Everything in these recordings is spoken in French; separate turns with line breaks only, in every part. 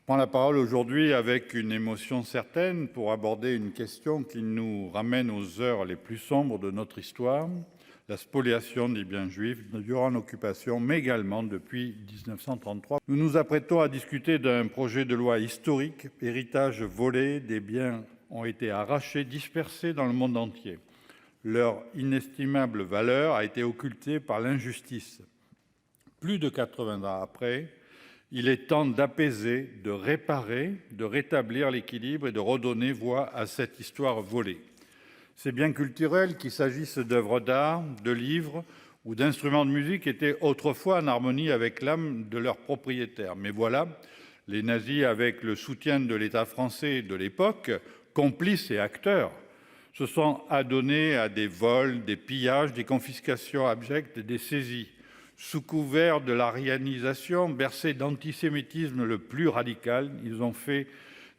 Je prends la parole aujourd'hui avec une émotion certaine pour aborder une question qui nous ramène aux heures les plus sombres de notre histoire, la spoliation des biens juifs durant l'occupation, mais également depuis 1933. Nous nous apprêtons à discuter d'un projet de loi historique, héritage volé, des biens ont été arrachés, dispersés dans le monde entier. Leur inestimable valeur a été occultée par l'injustice. Plus de 80 ans après, il est temps d'apaiser, de réparer, de rétablir l'équilibre et de redonner voix à cette histoire volée. Ces biens culturels, qu'il s'agisse d'œuvres d'art, de livres ou d'instruments de musique, étaient autrefois en harmonie avec l'âme de leurs propriétaires. Mais voilà, les nazis, avec le soutien de l'État français de l'époque, complices et acteurs, se sont adonnés à des vols, des pillages, des confiscations abjectes et des saisies. Sous couvert de l'aryanisation, bercés d'antisémitisme le plus radical, ils ont fait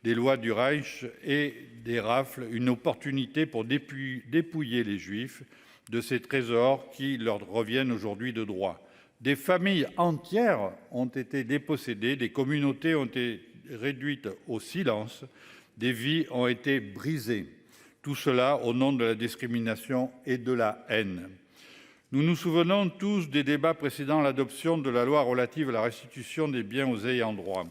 des lois du Reich et des rafles une opportunité pour dépouiller les Juifs de ces trésors qui leur reviennent aujourd'hui de droit. Des familles entières ont été dépossédées, des communautés ont été réduites au silence, des vies ont été brisées. Tout cela au nom de la discrimination et de la haine. Nous nous souvenons tous des débats précédant l'adoption de la loi relative à la restitution des biens aux ayants droit.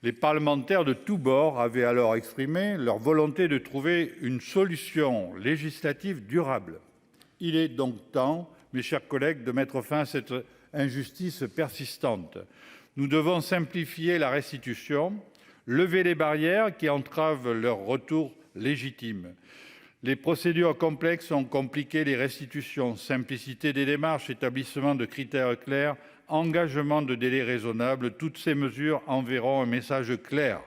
Les parlementaires de tous bords avaient alors exprimé leur volonté de trouver une solution législative durable. Il est donc temps, mes chers collègues, de mettre fin à cette injustice persistante. Nous devons simplifier la restitution, lever les barrières qui entravent leur retour légitime. Les procédures complexes ont compliqué les restitutions, simplicité des démarches, établissement de critères clairs, engagement de délais raisonnables, toutes ces mesures enverront un message clair.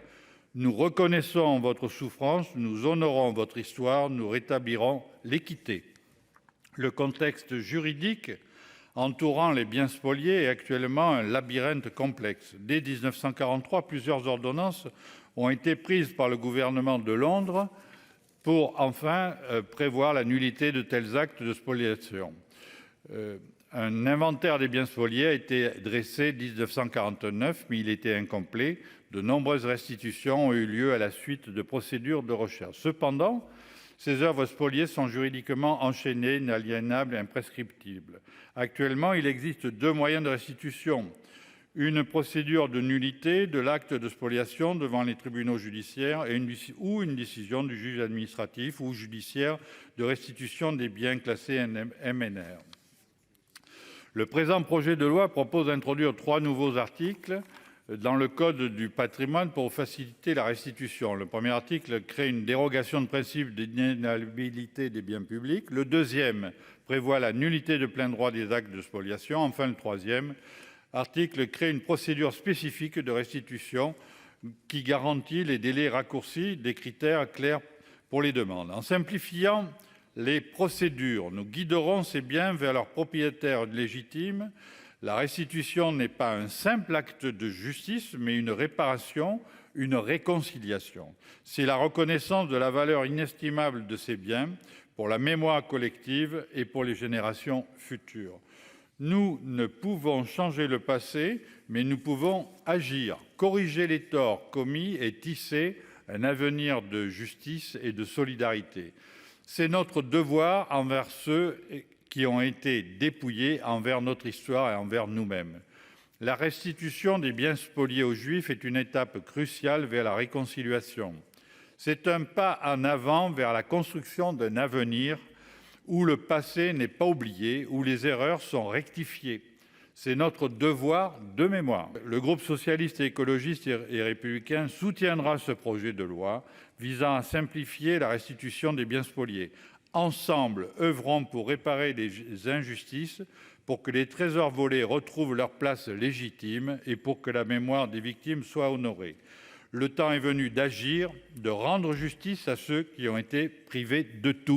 Nous reconnaissons votre souffrance, nous honorons votre histoire, nous rétablirons l'équité. Le contexte juridique entourant les biens spoliés est actuellement un labyrinthe complexe. Dès 1943, plusieurs ordonnances ont été prises par le gouvernement de Londres pour enfin prévoir la nullité de tels actes de spoliation. Un inventaire des biens spoliés a été dressé en 1949, mais il était incomplet. De nombreuses restitutions ont eu lieu à la suite de procédures de recherche. Cependant, ces œuvres spoliées sont juridiquement enchaînées, inaliénables et imprescriptibles. Actuellement, il existe deux moyens de restitution. Une procédure de nullité de l'acte de spoliation devant les tribunaux judiciaires ou une décision du juge administratif ou judiciaire de restitution des biens classés MNR. Le présent projet de loi propose d'introduire 3 nouveaux articles dans le Code du patrimoine pour faciliter la restitution. Le premier article crée une dérogation de principe d'inaliénabilité des biens publics. Le deuxième prévoit la nullité de plein droit des actes de spoliation. Enfin, le troisième article crée une procédure spécifique de restitution qui garantit les délais raccourcis, des critères clairs pour les demandes. En simplifiant les procédures, nous guiderons ces biens vers leurs propriétaires légitimes. La restitution n'est pas un simple acte de justice, mais une réparation, une réconciliation. C'est la reconnaissance de la valeur inestimable de ces biens pour la mémoire collective et pour les générations futures. Nous ne pouvons changer le passé, mais nous pouvons agir, corriger les torts commis et tisser un avenir de justice et de solidarité. C'est notre devoir envers ceux qui ont été dépouillés, envers notre histoire et envers nous-mêmes. La restitution des biens spoliés aux Juifs est une étape cruciale vers la réconciliation. C'est un pas en avant vers la construction d'un avenir où le passé n'est pas oublié, où les erreurs sont rectifiées. C'est notre devoir de mémoire. Le groupe socialiste et écologiste et républicain soutiendra ce projet de loi visant à simplifier la restitution des biens spoliés. Ensemble, œuvrons pour réparer les injustices, pour que les trésors volés retrouvent leur place légitime et pour que la mémoire des victimes soit honorée. Le temps est venu d'agir, de rendre justice à ceux qui ont été privés de tout.